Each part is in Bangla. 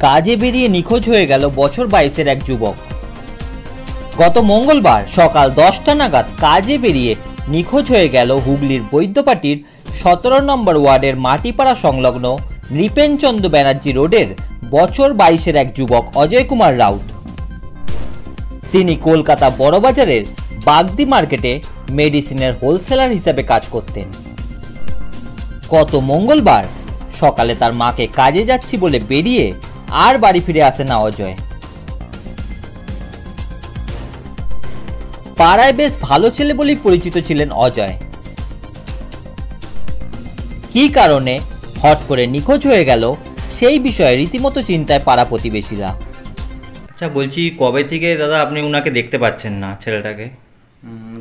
কাজে বেরিয়ে নিখোঁজ হয়ে গেল বছর 22-এর এক যুবক। গত মঙ্গলবার সকাল 10টা নাগাদ কাজে বেরিয়ে নিখোঁজ হয়ে গেল হুগলির বৈদ্যপাটির 17 নম্বর ওয়ার্ডের মাটিপাড়া সংলগ্ন নৃপেনচন্দ্র ব্যানার্জি রোডের বছর 22-এর এক যুবক অজয় কুমার রাউত। তিনি কলকাতা বড়বাজারের বাগদি মার্কেটে মেডিসিনের হোলসেলার হিসেবে কাজ করতেন। গত মঙ্গলবার সকালে তার মাকে কাজে যাচ্ছি বলে বেরিয়ে আর বাড়ি ফিরে আসে না অজয়। পাড়ায় বেশ ভালো ছেলে বলেই পরিচিত ছিলেন অজয়। কী কারণে হট করে নিখোঁজ হয়ে গেল সেই বিষয়ে রীতিমতো চিন্তায় পাড়া প্রতিবেশীরা। আচ্ছা, বলছি কবে থেকে দাদা আপনি ওনাকে দেখতে পাচ্ছেন না ছেলেটাকে?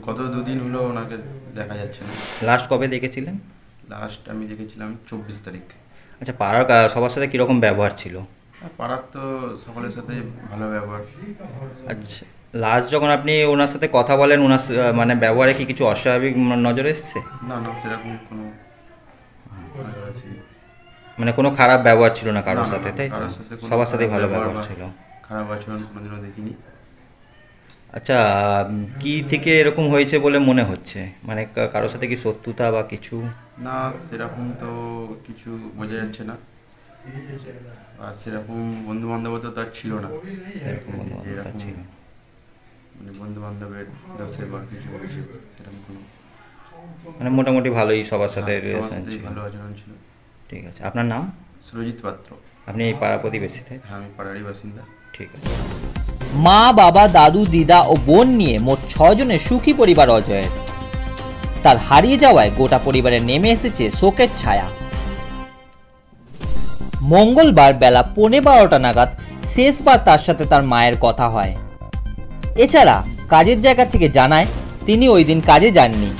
গত 2 দিন হলো ওনাকে দেখা যাচ্ছে না। লাস্ট কবে দেখেছিলেন? লাস্ট আমি দেখেছিলাম 24 তারিখ। আচ্ছা, পাড়ার সবার সাথে কীরকম ব্যবহার ছিল? পাড়ার তো সকলের সাথে ভালো ব্যবহার। আচ্ছা, লাস্ট যখন আপনি ওনার সাথে কথা বলেন, ওনার মানে ব্যবহারে কি কিছু অস্বাভাবিক নজরে এসছে? না না, সেরকম কোনো মানে কোনো খারাপ ব্যবহার ছিল না কারোর সাথে, তাই তো? সবার সাথেই ভালো ব্যবহার ছিল, খারাপ আচরণ কোনোদিনও দেখিনি। আচ্ছা, কি থেকে এরকম হয়েছে বলে মনে হচ্ছে? মানে কারোর সাথে কি শত্রুতা বা কিছু? না, সেরকম তো কিছু বোঝা যাচ্ছে না। আর সেরকম বন্ধু বান্ধবতা তো আর ছিল না। সেরকম বন্ধু-বান্ধব ছিল, মানে বন্ধু বান্ধবের দোষে বা কিছু সেরকম কোনো, মানে মোটামুটি ভালোই সবার সাথে রিলেশন ছিল, ভালো আচরণ ছিল। ঠিক আছে। আপনার নাম? সুরজিৎ পাত্র। আপনি এই পাড়া প্রতিবেশী, তাই? হ্যাঁ, আমি পাড়ারই বাসিন্দা। ঠিক আছে। মা, বাবা, দাদু, দিদা ও বোন নিয়ে মোট 6 জনের সুখী পরিবার অজয়ের। তার হারিয়ে যাওয়ায় গোটা পরিবারে নেমে এসেছে শোকের ছায়া। মঙ্গলবার বেলা 12:15 নাগাদ শেষবার তার সাথে তার মায়ের কথা হয়। এছাড়া কাজের জায়গা থেকে জানায় তিনি ওই দিন কাজে যাননি।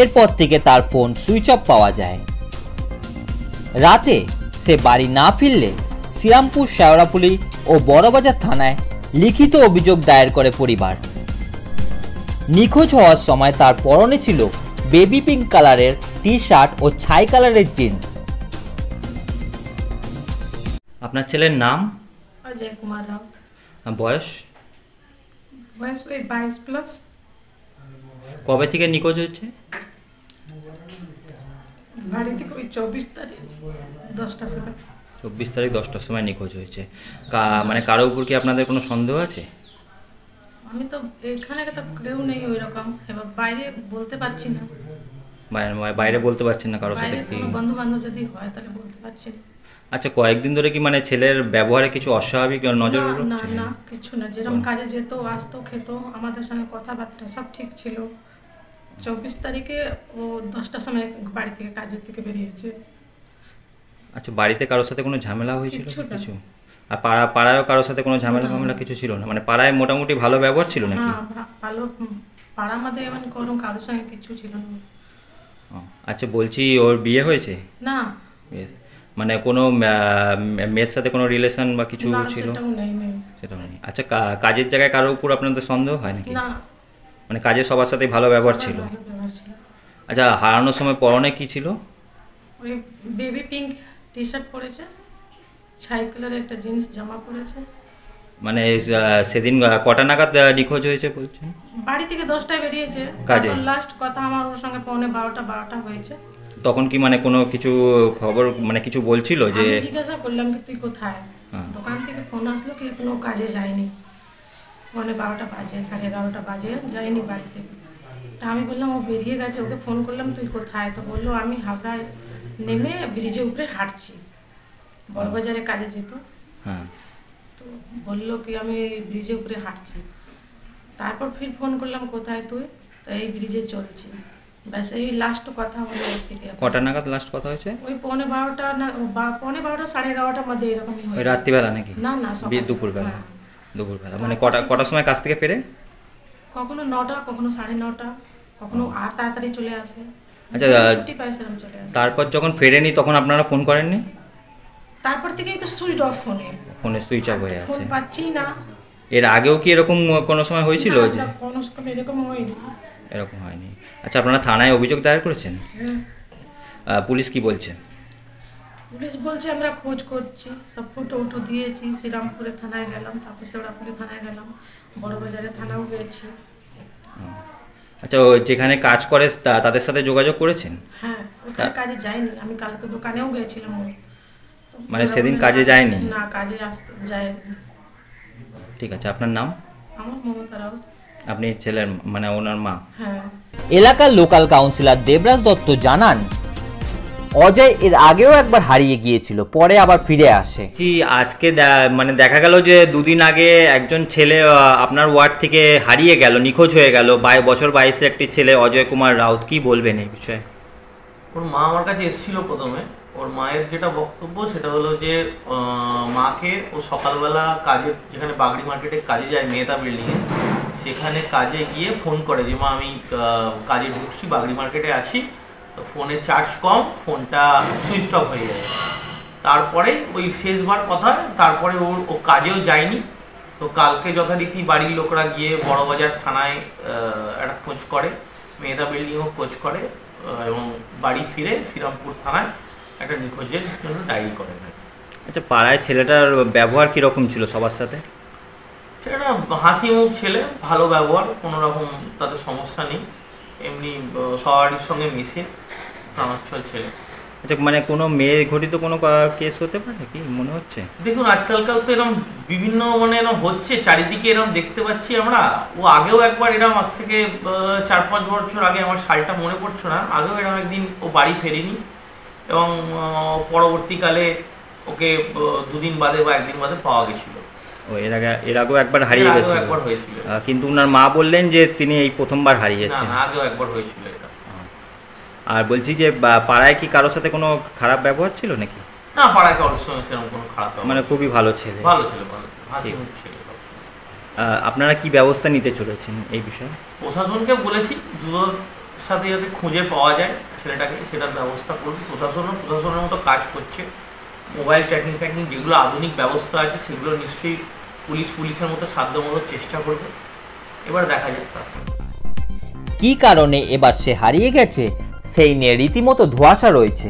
এরপর থেকে তার ফোন সুইচ অফ পাওয়া যায়। রাতে সে বাড়ি না ফিরলে শ্রীরামপুর, শেওড়াফুলি ও বড়বাজার থানায় লিখিত অভিযোগ দায়ের করে পরিবার। নিখোঁজ হওয়ার সময় তার পরনে ছিল বেবি পিঙ্ক কালারের টি শার্ট ও ছাই কালারের জিন্স। আপনার ছেলের নাম? অজয় কুমার রাউত। বয়স? বয়স ওই 22+। কবে থেকে নিখোঁজ হয়েছে? বাড়ি থেকে ওই 24 তারিখ 10টার সময়। 24 তারিখ 10টার সময় নিখোঁজ হয়েছে। মানে কারো উপর কি আপনাদের কোনো সন্দেহ আছে? আমি তো এখানে তো কেউ নেই ওই রকম, এবার বাইরে বলতে পারছি না। বাইরে বলতে পারছেন না কারোর সাথে কি? বন্ধু বান্ধব যদি হয় তাহলে বলতে পারছি না। আচ্ছা, কয়েকদিন ধরে কি মানে ছেলের ব্যবহারে কিছু অস্বাভাবিক নজর? না না, কিছু না। যেরকম কাজে যেত, আসতো, খেত, আমাদের সঙ্গে কথাবার্তা সব ঠিক ছিল। 24 তারিখে ও 10টার সময় বাড়ি থেকে কাজের থেকে বেরিয়েছে। আচ্ছা, বাড়িতে কারোর সাথে কোনো ঝামেলা হয়েছিল কিছু? আর পাড়ায়ও কারোর সাথে কোনো ঝামেলা কিছু ছিল না? মানে পাড়ায় মোটামুটি ভালো ব্যবহার ছিল নাকি? হ্যাঁ, ভালো। পাড়ার মধ্যে মানে কারোর সঙ্গে কিছু ছিল না। আচ্ছা, বলছি ওর বিয়ে হয়েছে? না। মানে কোনো মেয়ের সাথে কোনো রিলেশন বা কিছু ছিল? সেটাও নেই। আচ্ছা, কাজের জায়গায় কারোর উপর আপনাদের সন্দেহ হয় নাকি? না। মানে কাজের সবার সাথে ভালো ব্যবহার ছিল? আচ্ছা, হারানোর সময় পরনে কি ছিল? ওই বেবি পিঙ্ক টি শার্ট পরেছে, ছাই কালারের একটা জিন্স জামা পরেছে। মানে সেদিন কটা নাগাদ নিখোঁজ হয়েছে বলছেন? বাড়ি থেকে 10টায় বেরিয়েছে। কাজে লাস্ট কথা আমার ওর সঙ্গে 12:45 হয়েছে। তখন কি মানে কোনো কিছু খবর মানে কিছু বলছিল যে? আমি জিজ্ঞাসা করলাম কি তুই কোথায়? দোকান থেকে ফোন আসলো কি কোনো কাজে যায়নি। 12:15 বাজে, 11:30 বাজে, যায়নি বাড়ি থেকে। তা আমি বললাম ও বেরিয়ে গেছে, ওকে ফোন করলাম তুই কোথায়? তো বললো আমি হাওড়ায় নেমে ব্রিজের উপরে হাঁটছি, বড়বাজারে কাজে যেত। হ্যাঁ, তো বললো কি আমি ব্রিজের উপরে হাঁটছি। তারপর ফির ফোন করলাম কোথায় তুই? তো এই ব্রিজে চলছি। ব্যাস এই লাস্ট কথা হলো ওর থেকে। কটা নাগাদ লাস্ট কথা হয়েছে? ওই 12:15 না, 12:15 11:30 মধ্যে এরকমই হয়। ওই রাত্রিবেলা নাকি? না না, দুপুরবেলা। দুপুরবেলা মানে কটার সময় কাজ থেকে ফেরে? কখনো 9টা, কখনো 9:30, কখনো আর তাড়াতাড়ি চলে আসে। আচ্ছা, ছুটি পায় সেরকম চলে আসে। তারপর যখন ফেরেনি তখন আপনারা ফোন করেননি? তারপর থেকেই তো সুইচ অফ, ফোনে সুইচ অফ হয়ে আছে। ফোন পাচ্ছি না। এর আগেও কি এরকম কোনো সময় হয়েছিল যে? না, কোনো সময় এরকম হয়নি। এরকম হয়নি। আচ্ছা, আপনারা থানায় অভিযোগ দায়ের করেছেন? পুলিশ কি বলছে? পুলিশ বলছে আমরা খোঁজ করছি, সব ফটো উটো দিয়েছি, শ্রীরামপুরে থানায় গেলাম, তারপর শেওড়াফুলি থানায় গেলাম, বড়বাজারে থানাও গেছি। আচ্ছা, ও যেখানে কাজ করে তাদের সাথে যোগাযোগ করেছেন? হ্যাঁ, ওখানে কাজে যায়নি, আমি কালকে দোকানেও গেছিলাম। মানে সেদিন কাজে যায়নি? না, কাজে আসতে যায়নি। ঠিক আছে, আপনার নাম? আমার মমতা রাউত। আপনি ছেলের মানে ওনার মা? হ্যাঁ। এলাকার লোকাল কাউন্সিলর দেবরাজ দত্ত জানান, অজয় এর আগেও একবার হারিয়ে গিয়েছিল, পরে আবার ফিরে আসে। কি আজকে মানে দেখা গেল যে দুদিন আগে একজন ছেলে আপনার ওয়ার্ড থেকে হারিয়ে গেল, নিখোঁজ হয়ে গেল, বছর 22-এর একটি ছেলে অজয় কুমার রাউত, কি বলবেন এই বিষয়ে? ওর মা আমার কাছে এসেছিল প্রথমে। ওর মায়ের যেটা বক্তব্য সেটা হলো যে মাকে ও সকালবেলা কাজে, যেখানে বাগড়ি মার্কেটে কাজে যায় মেহতা বিল্ডিংয়ে, সেখানে কাজে গিয়ে ফোন করে যে মা আমি কাজে ঢুকছি, বাগড়ি মার্কেটে আছি, তো ফোনে চার্জ কম, ফোনটা সুইচ অফ হয়ে যায়। তারপরে ওই শেষবার কথা, তারপরে ও কাজেও যায়নি। তো কালকে যথারীতি বাড়ির লোকরা গিয়ে বড়বাজার থানায় একটা খোঁজ করে, মেহতা বিল্ডিংও খোঁজ করে, এবং বাড়ি ফিরে শ্রীরামপুর থানায় একটা নিখোঁজের জন্য ডায়েরি করে। আচ্ছা, পাড়ায় ছেলেটার ব্যবহার কীরকম ছিল সবার সাথে? সেটা হাসি মুখ ছেলে, ভালো ব্যবহার, কোনো রকম তাদের সমস্যা নেই, এমনি সবারই সঙ্গে মিশে প্রাণোচ্ছল ছেলে। আচ্ছা, মানে কোনো মেয়ে ঘটিত কোনো কেস হতে পারে কি মনে হচ্ছে? দেখুন, আজকালকাল তো এরকম বিভিন্ন মানে এরকম হচ্ছে, চারিদিকে এরকম দেখতে পাচ্ছি আমরা। ও আগেও একবার এরকম, আজ থেকে 4-5 বছর আগে, আমার সালটা মনে পড়ছে না, আগেও এরকম একদিন ও বাড়ি ফেরেনি, এবং পরবর্তীকালে ওকে 2 দিন বাদে বা 1 দিন বাদে পাওয়া গেছিল। ও এর আগেও একবার হারিয়ে গেছিল? একবার হয়েছিল, কিন্তু ওনার মা বললেন যে তিনি এই প্রথমবার হারিয়েছেন। না, আগেও একবার হয়েছিল এটা। আর বলছি যে পাড়ায় কি কারোর সাথে কোনো খারাপ ব্যবহার ছিল নাকি? না, পাড়ায় কারোর সঙ্গে সেরকম কোনো খারাপ ব্যবহার, মানে খুবই ভালো ছেলে? ভালো ছিল, হাসি মুখ ছিল। আপনারা কি ব্যবস্থা নিতে চলেছেন এই বিষয়ে? প্রশাসনকে বলেছি দুটোর সাথে যাতে খুঁজে পাওয়া যায় ছেলেটাকে, সেটার ব্যবস্থা করুন। প্রশাসনের মতো কাজ করছে, মোবাইল ট্র্যাকিং যেগুলো আধুনিক ব্যবস্থা আছে সেগুলো নিশ্চয়ই পুলিশের মতো সাধ্যমতো চেষ্টা করবে। এবার দেখা যাক কী কারণে এবার সে হারিয়ে গেছে সেই নিয়ে রীতিমতো ধোঁয়াশা রয়েছে।